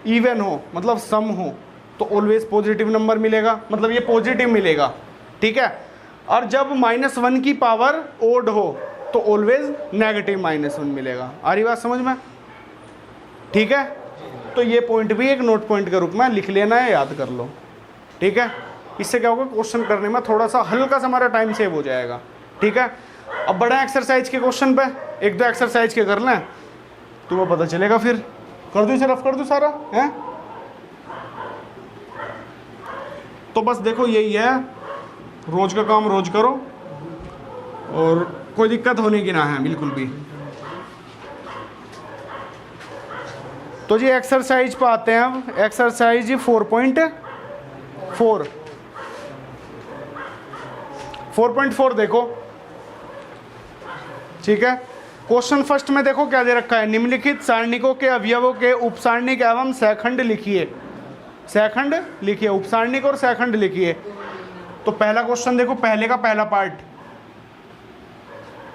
इवन हो मतलब सम हो तो ऑलवेज पॉजिटिव नंबर मिलेगा, मतलब ये पॉजिटिव मिलेगा, ठीक है। और जब -1 की पावर ओड हो तो ऑलवेज नेगेटिव -1 मिलेगा। आ रही बात समझ में? ठीक है, तो ये पॉइंट भी एक नोट पॉइंट के रूप में लिख लेना है, याद कर लो, ठीक है। इससे क्या होगा, क्वेश्चन करने में थोड़ा सा हल्का सा हमारा टाइम सेव हो जाएगा, ठीक है। अब बड़ा एक्सरसाइज के क्वेश्चन पे एक दो एक्सरसाइज के कर लें तुम्हें पता चलेगा, फिर कर दूँ, रफ कर दूँ सारा है। तो बस देखो यही है, रोज का काम रोज करो और कोई दिक्कत होने की ना है बिल्कुल भी। तो जी एक्सरसाइज पे आते हैं अब, एक्सरसाइज 4.4 देखो, ठीक है। क्वेश्चन फर्स्ट में देखो क्या दे रखा है, निम्नलिखित सारणिकों के अवयवों के उपसारणिक एवं सेखंड लिखिए। सेखंड लिखिए, उपसारणिक और सेखंड लिखिए। तो पहला क्वेश्चन देखो, पहले का पहला पार्ट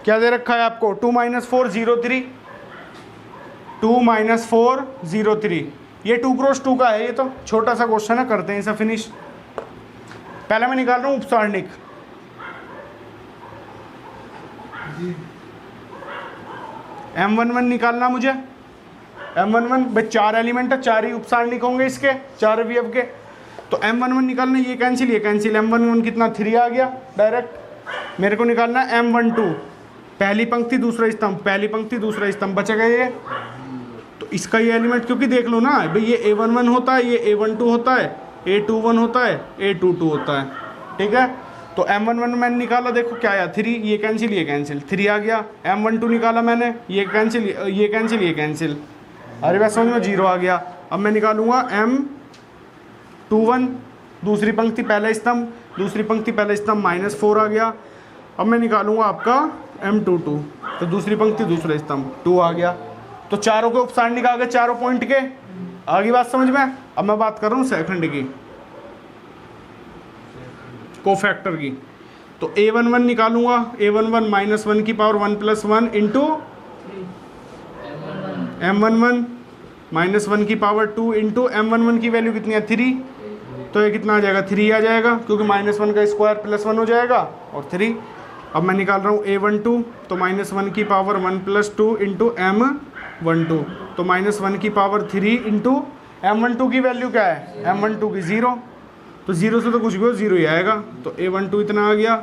क्या दे रखा है आपको, 2 - 4 0 3, 2 - 4 0 3, ये 2 × 2 का है, ये तो छोटा सा क्वेश्चन है, करते हैं इसे फिनिश। पहला मैं निकाल रहा हूँ उपसारणिक, M11 निकालना मुझे, M11 भाई 4 एलिमेंट है, 4 ही उपसारणिक होंगे इसके, 4 अवयव के। तो M11 निकालना, ये कैंसिल, ये कैंसिल, M11 कितना 3 आ गया डायरेक्ट। मेरे को निकालना M12, पहली पंक्ति दूसरा स्तंभ, पहली पंक्ति दूसरा स्तंभ, बचेगा ये। तो इसका ये एलिमेंट, क्योंकि देख लो ना भाई, ये A11 होता है, ये A12 होता है, A21 होता है, A22 होता है, ठीक है। तो M11 मैंने निकाला, देखो क्या आया 3, ये कैंसिल, ये कैंसिल, 3 आ गया। M12 निकाला मैंने, ये कैंसिल, ये कैंसिल, ये कैंसिल, अरे बस समझ में 0 आ गया। अब मैं निकालूंगा M21, दूसरी पंक्ति पहला स्तंभ, दूसरी पंक्ति पहला स्तंभ, -4 आ गया। अब मैं निकालूंगा आपका M22, तो दूसरी पंक्ति दूसरा स्तंभ 2 आ गया। तो चारों के उपसारणिक आ गए, चारों पॉइंट के। आगे बात समझ में? अब मैं बात कर रहा हूँ सेकंड की, कोफैक्टर की। तो A11 निकालूंगा, A11 -1 की पावर 1 + 1 इंटू M11 -1 की पावर 2 इंटू M11 की वैल्यू कितनी है 3, तो ये कितना आ जाएगा 3 आ जाएगा, क्योंकि -1 का स्क्वायर +1 हो जाएगा और 3। अब मैं निकाल रहा हूँ A12, तो -1 की पावर 1 + 2 इंटू M12, तो -1 की पावर 3 इंटू M12 की वैल्यू क्या है, M12 की 0, तो तो 0 से तो कुछ भी हो 0 ही आएगा। तो A12 इतना आ गया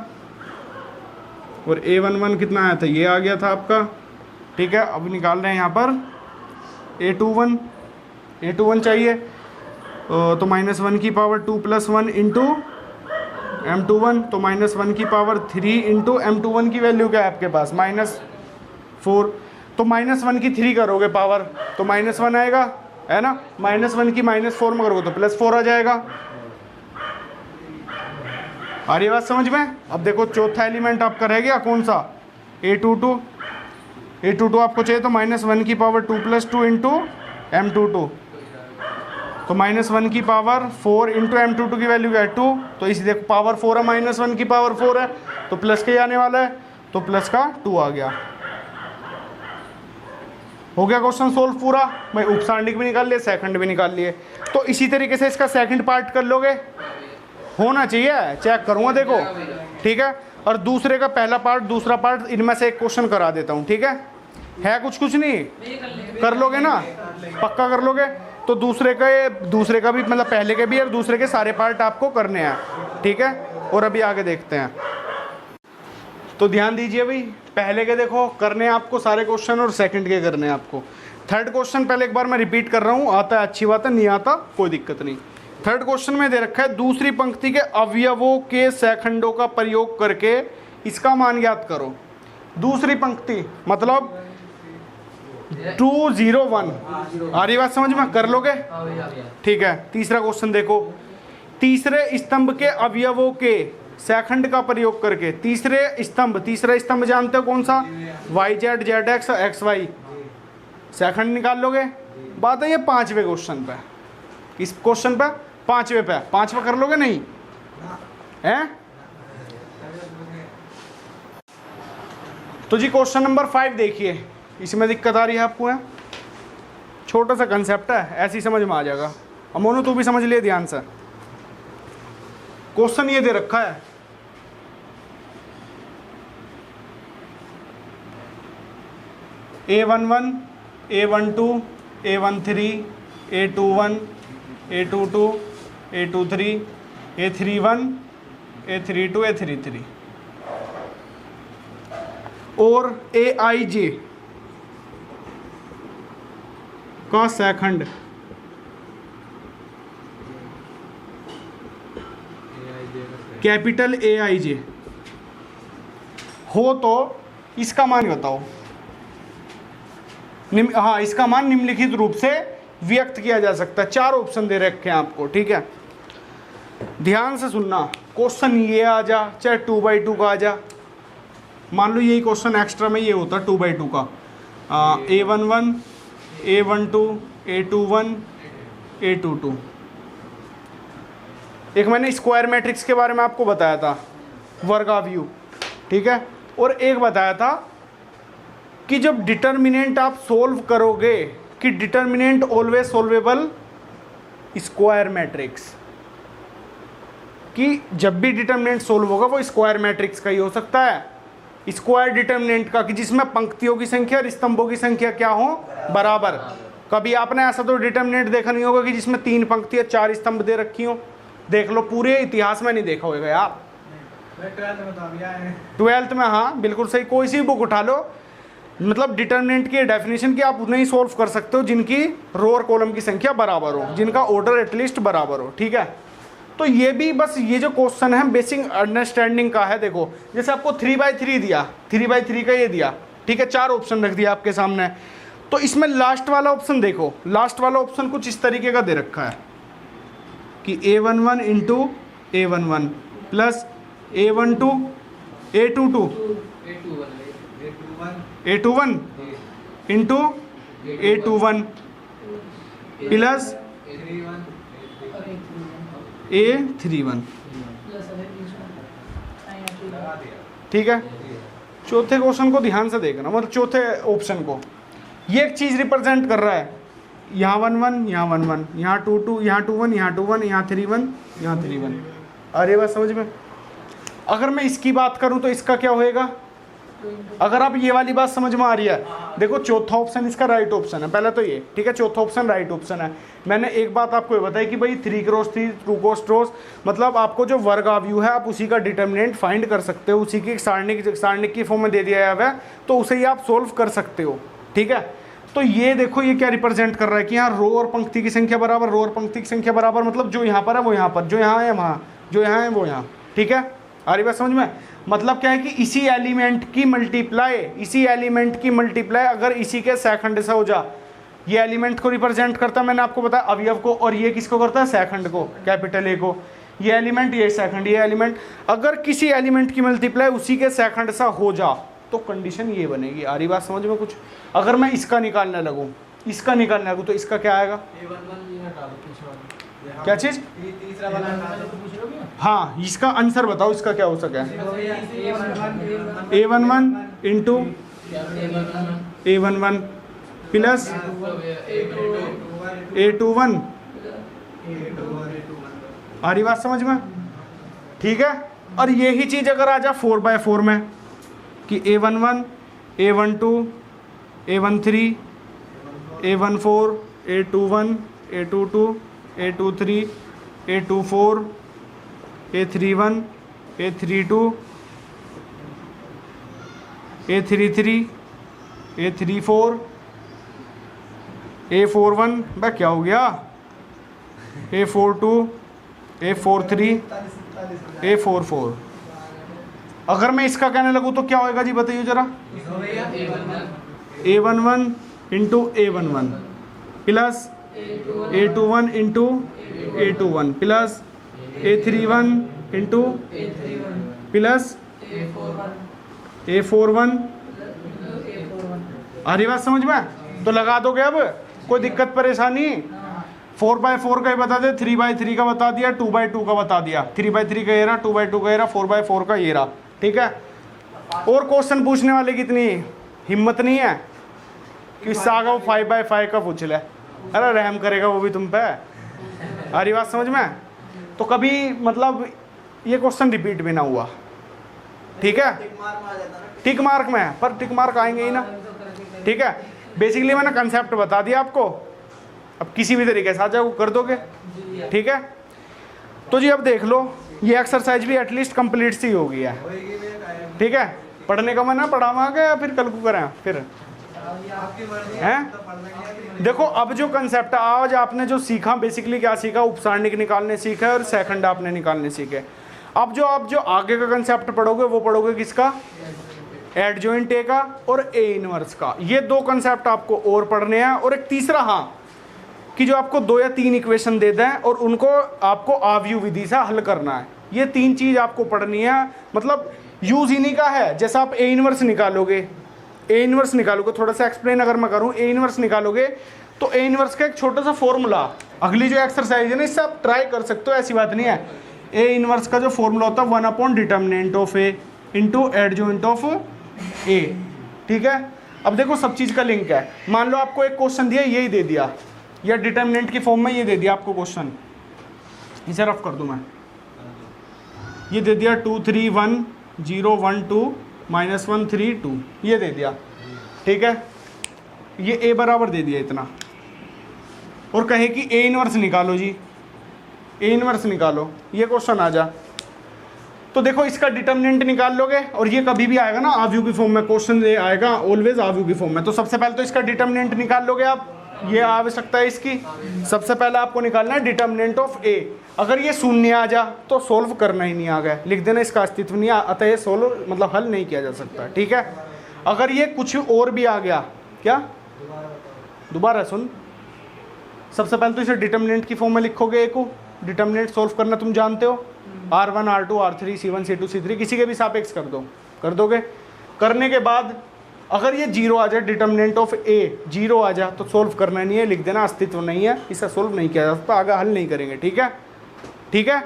और A11 कितना आया था, ये आ गया था आपका। ठीक है, अब निकाल रहे हैं यहाँ पर A21 चाहिए तो -1 की पावर 2 + 1 इंटू M21, तो -1 की पावर 3 इंटू M21 की वैल्यू क्या है आपके पास -4, तो -1 की 3 करोगे पावर तो -1 आएगा, है ना। -1 की -4 में करोगे तो +4 आ जाएगा। आ रही बात समझ में। अब देखो चौथा एलिमेंट आपका रह गया कौन सा, A22 आपको चाहिए तो -1 की पावर 2 + 2 इंटू M22, तो -1 की पावर 4 इंटू M22 की वैल्यू क्या है 2, तो इसी देखो पावर 4 है, -1 की पावर 4 है तो प्लस के ही आने वाला है, तो प्लस का 2 आ गया। हो गया क्वेश्चन सोल्व पूरा। भाई उपसांडिक भी निकाल लिए, सेकंड भी निकाल लिए। तो इसी तरीके से इसका सेकंड पार्ट कर लोगे, होना चाहिए, चेक करूंगा देखो, ठीक है। और दूसरे का पहला पार्ट दूसरा पार्ट इनमें से एक क्वेश्चन करा देता हूँ, ठीक है कुछ नहीं, कर लोगे ना, पक्का कर लोगे। तो दूसरे का भी मतलब पहले के भी और दूसरे के सारे पार्ट आपको करने हैं, ठीक है। और अभी आगे देखते हैं, तो ध्यान दीजिए भाई, पहले के देखो करने हैं आपको सारे क्वेश्चन और सेकंड के करने हैं आपको। थर्ड क्वेश्चन पहले एक बार मैं रिपीट कर रहा हूँ, आता है अच्छी बात है, नहीं आता कोई दिक्कत नहीं। थर्ड क्वेश्चन में दे रखा है दूसरी पंक्ति के अवयवों के सेकंडों का प्रयोग करके इसका मान ज्ञात करो। दूसरी पंक्ति मतलब 2 0 1, आ रही बात समझ में, कर लोगे, ठीक है। तीसरा क्वेश्चन देखो, तीसरे स्तंभ के अवयवों के सेकंड का प्रयोग करके, तीसरा स्तंभ जानते हो कौन सा, YZ ZX XY, सेकंड निकाल लोगे। बात है ये पांचवें क्वेश्चन पे, इस क्वेश्चन पे पांचवा कर लोगे नहीं है। तो जी क्वेश्चन नंबर 5 देखिए, इसमें दिक्कत आ रही है आपको, है छोटा सा कंसेप्ट है, ऐसी समझ में आ जाएगा। अमोनू तू भी समझ लिए ध्यान से। क्वेश्चन ये दे रखा है, A11 A12 A13 A21 A22 A23 A31 A32 A33 और AIJ का सेकंड कैपिटल AIJ हो तो इसका मान बताओ। हाँ, इसका मान निम्नलिखित रूप से व्यक्त किया जा सकता है। 4 ऑप्शन दे रखे हैं आपको, ठीक है। ध्यान से सुनना, क्वेश्चन ये आ जा चाहे 2/2 का आ जा, मान लो यही क्वेश्चन एक्स्ट्रा में ये होता 2/2 का, A11 A12 A21 A22। एक मैंने स्क्वायर मैट्रिक्स के बारे में आपको बताया था, वर्गाव्यू, ठीक है। और एक बताया था कि जब डिटर्मिनेंट आप सोल्व करोगे कि determinant always solvable square matrix, कि जब भी डिटर्मिनेंट सोल्व होगा वो स्क्वायर मैट्रिक्स का ही हो सकता है। स्क्वायर डिटर्मिनेंट का कि जिसमें पंक्तियों की संख्या और स्तंभों की संख्या क्या हो, बराबर। कभी आपने ऐसा तो डिटर्मिनेंट देखा नहीं होगा कि जिसमें 3 पंक्तियां 4 स्तंभ दे रखी हो, देख लो, पूरे इतिहास में नहीं देखा होगा यार। 12th में, हाँ बिल्कुल सही, कोई सी बुक उठा लो, मतलब डिटर्मिनेंट की डेफिनेशन की आप उन्हें ही सोल्व कर सकते हो जिनकी रो और कॉलम की संख्या बराबर हो, जिनका ऑर्डर एटलीस्ट बराबर हो, ठीक है। तो ये भी बस ये जो क्वेश्चन है बेसिक अंडरस्टैंडिंग का है। देखो जैसे आपको 3/3 दिया, 3/3 का ये दिया, ठीक है, 4 ऑप्शन रख दिया आपके सामने। तो इसमें लास्ट वाला ऑप्शन देखो, लास्ट वाला ऑप्शन कुछ इस तरीके का दे रखा है कि A11 into A11 plus A12 A22 A21 into A21 plus A31, ठीक है। चौथे क्वेश्चन को ध्यान से देखना, मतलब चौथे ऑप्शन को, ये एक चीज रिप्रेजेंट कर रहा है, यहाँ 1 1 यहाँ 1 1 यहाँ 2 2 यहाँ 2 1 यहाँ 2 1 यहाँ 3 1 यहाँ 3 1। अरे बस समझ में। अगर मैं इसकी बात करूं तो इसका क्या होएगा, अगर आप ये वाली बात समझ में आ रही है, देखो चौथा ऑप्शन इसका राइट ऑप्शन है, पहले तो ये ठीक है, चौथा ऑप्शन राइट ऑप्शन है। मैंने एक बात आपको ये बताई कि भाई 3 क्रॉस 3 2 क्रॉस ट्रोस, मतलब आपको जो वर्ग आव्यूह है आप उसी का डिटर्मिनेंट फाइंड कर सकते हो, उसी की सारणिक की फॉर्म में दे दिया हुआ है, तो उसे ही आप सोल्व कर सकते हो। ठीक है, तो ये देखो ये क्या रिप्रेजेंट कर रहा है कि यहाँ रो और पंक्ति की संख्या बराबर, रो और पंक्ति की संख्या बराबर, मतलब जो यहाँ पर है वो यहाँ पर, जो यहाँ है वहाँ, जो यहाँ है वो यहाँ। ठीक है, आ रही बात समझ में? मतलब क्या है कि इसी एलिमेंट की मल्टीप्लाई अगर इसी के सेकंड से हो जा, ये एलिमेंट को रिप्रेजेंट करता है, मैंने आपको बताया अवयव को, और ये किसको करता है? सेकंड को, कैपिटल ए को। ये एलिमेंट, ये सेकंड, ये एलिमेंट, अगर किसी एलिमेंट की मल्टीप्लाई उसी के सेकंड से हो जा तो कंडीशन ये बनेगी। आ रही बात समझ में कुछ? अगर मैं इसका निकालने लगूं, तो इसका क्या आएगा? क्या चीज? हाँ, इसका आंसर बताओ, इसका क्या हो सके? A11 into A11 plus A21। आ रही बात समझ में? ठीक है, और यही चीज अगर आ जा 4/4 में कि A11 A12 A13 A14 A21 A22 A23 A24 A31 A32 A33 A34 A41, भाई क्या हो गया? A42 A43 A44। अगर मैं इसका कहने लगूँ तो क्या होएगा जी, बताइए जरा? A11 into A11 plus A21 into A21 plus A31 into plus A41। आ रही बात समझ में? तो लगा दोगे अब, कोई दिक्कत परेशानी? 4/4 का ही बता दे, 3/3 का बता दिया, 2/2 का बता दिया, 3/3 का ये रहा, 2/2 का ये रहा, 4/4 का ये रहा। ठीक है, और क्वेश्चन पूछने वाले की इतनी हिम्मत नहीं है कि सागा 5/5 का पूछ ले। अरे रहम करेगा वो भी तुम पे। आ रही बात समझ में? तो कभी मतलब ये क्वेश्चन रिपीट भी ना हुआ। ठीक है, टिक मार्क में, पर टिक मार्क आएंगे ही ना। ठीक है, बेसिकली मैंने कंसेप्ट बता दिया आपको, अब किसी भी तरीके से आ जाओ कर दोगे। ठीक है, तो जी अब देख लो, ये एक्सरसाइज भी एटलीस्ट कंप्लीट सी हो गई है। ठीक है, पढ़ने का मन है पढ़ावांगे या फिर कल को करें फिर हैं? देखो अब जो कंसेप्ट आज आपने जो सीखा, बेसिकली क्या सीखा? उपसारणिक निकालने सीखे और सेकंड आपने निकालने सीखे। अब जो आप जो आगे का कंसेप्ट पढ़ोगे वो पढ़ोगे किसका? एडजॉइंट ए का और ए इनवर्स का। ये 2 कंसेप्ट आपको और पढ़ने हैं, और एक तीसरा, हाँ, कि जो आपको 2 या 3 इक्वेशन दे दें और उनको आपको आव्यूह विधि से हल करना है। ये 3 चीज आपको पढ़नी है। मतलब यूज इन्हीं का है। जैसा आप ए इनवर्स निकालोगे, थोड़ा सा एक्सप्लेन अगर मैं करूं, ए इनवर्स निकालोगे तो ए इनवर्स का एक छोटा सा फॉर्मूला, अगली जो एक्सरसाइज है ना, इससे आप ट्राई कर सकते हो, ऐसी बात नहीं है। ए इनवर्स का जो फॉर्मूला होता है 1/डिटर्मिनेंट इंटू एडजॉइंट ऑफ ए। ठीक है, अब देखो सब चीज का लिंक है। मान लो आपको एक क्वेश्चन दिया, यही दे दिया, या डिटर्मिनेंट की फॉर्म में ये दे दिया आपको क्वेश्चन, इसे रफ कर दूं मैं, ये दे दिया 2 3 1 0 1 2 -1 3 2, ये दे दिया। ठीक है, ये ए बराबर दे दिया इतना, और कहे कि ए इनवर्स निकालो जी, ए इनवर्स निकालो, ये क्वेश्चन आ जा, तो देखो इसका डिटर्मिनेंट निकाल लोगे, और ये कभी भी आएगा ना आव्यूह की फॉर्म में, क्वेश्चन आएगा ऑलवेज आव्यूह की फॉर्म में। तो सबसे पहले तो इसका डिटर्मिनेंट निकाल लोगे आप, ये आवश्यकता है इसकी। सबसे पहले आपको निकालना है डिटर्मिनेंट ऑफ ए। अगर ये शून्य आ जा तो सोल्व करना ही नहीं, आ गया लिख देना, इसका अस्तित्व नहीं, अतः ये सोल्व मतलब हल नहीं किया जा सकता। ठीक है, अगर ये कुछ और भी आ गया, क्या दोबारा सुन, सबसे पहले तो इसे डिटर्मिनेंट की फॉर्म में लिखोगे, ए को डिटर्मिनेंट सोल्व करना तुम जानते हो, R1 R2 R3 C1 C2 C3 किसी के भी सापेक्ष कर दोगे। करने के बाद अगर ये 0 आ जाए, डिटर्मिनेंट ऑफ ए 0 आ जाए, तो सोल्व करना नहीं है, लिख देना अस्तित्व नहीं है, इसे सोल्व नहीं किया जा सकता, आगे हल नहीं करेंगे। ठीक है, ठीक है।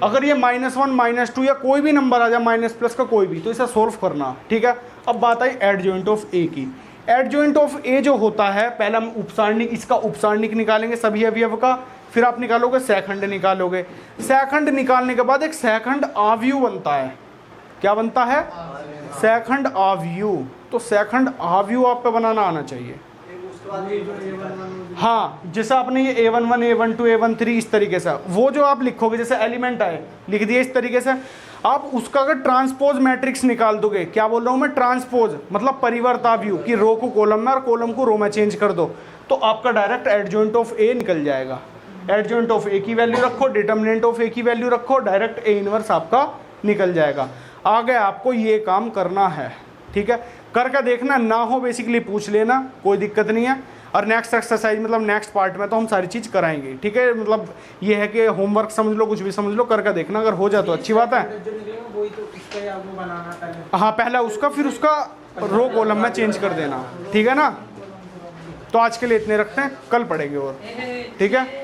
अगर ये -1 -2 या कोई भी नंबर आ जाए, माइनस प्लस का कोई भी, तो इसे सोल्व करना। ठीक है, अब बात आई एडजॉइंट ऑफ ए की। एडजॉइंट ऑफ ए जो होता है, पहला हम उपसारणिक, इसका उपसारणिक निकालेंगे सभी अवयव का, फिर आप निकालोगे सेकंड निकालोगे। सेकंड निकालने के बाद एक सेकंड आव्यूह बनता है। क्या बनता है? सेकंड आव्यू, तो सेकंड आव्यू आप पे बनाना आना चाहिए। हाँ, जैसे आपने ये A11, A12, A13 इस तरीके से, वो जो आप लिखोगे जैसे एलिमेंट आए लिख दिए इस तरीके से, आप उसका अगर ट्रांसपोज मैट्रिक्स निकाल दोगे, क्या बोल रहा हूँ मैं, ट्रांसपोज मतलब परिवर्ताव्यू, कि रो को कॉलम में और कॉलम को रो में चेंज कर दो, तो आपका डायरेक्ट एडजॉइंट ऑफ ए निकल जाएगा। एडजॉइंट ऑफ ए की वैल्यू रखो, डिटर्मिनेंट ऑफ ए की वैल्यू रखो, डायरेक्ट ए इनवर्स आपका निकल जाएगा। आगे आपको ये काम करना है, ठीक है, करके देखना, ना हो बेसिकली पूछ लेना, कोई दिक्कत नहीं है। और नेक्स्ट एक्सरसाइज मतलब नेक्स्ट पार्ट में तो हम सारी चीज़ कराएंगे, ठीक है। मतलब ये है कि होमवर्क समझ लो, कुछ भी समझ लो, करके देखना, अगर हो जाए तो अच्छी बात है। हाँ, पहला उसका फिर उसका रो कॉलम में चेंज कर देना, ठीक है ना। तो आज के लिए इतने रखते हैं, कल पढ़ेंगे और, ठीक है।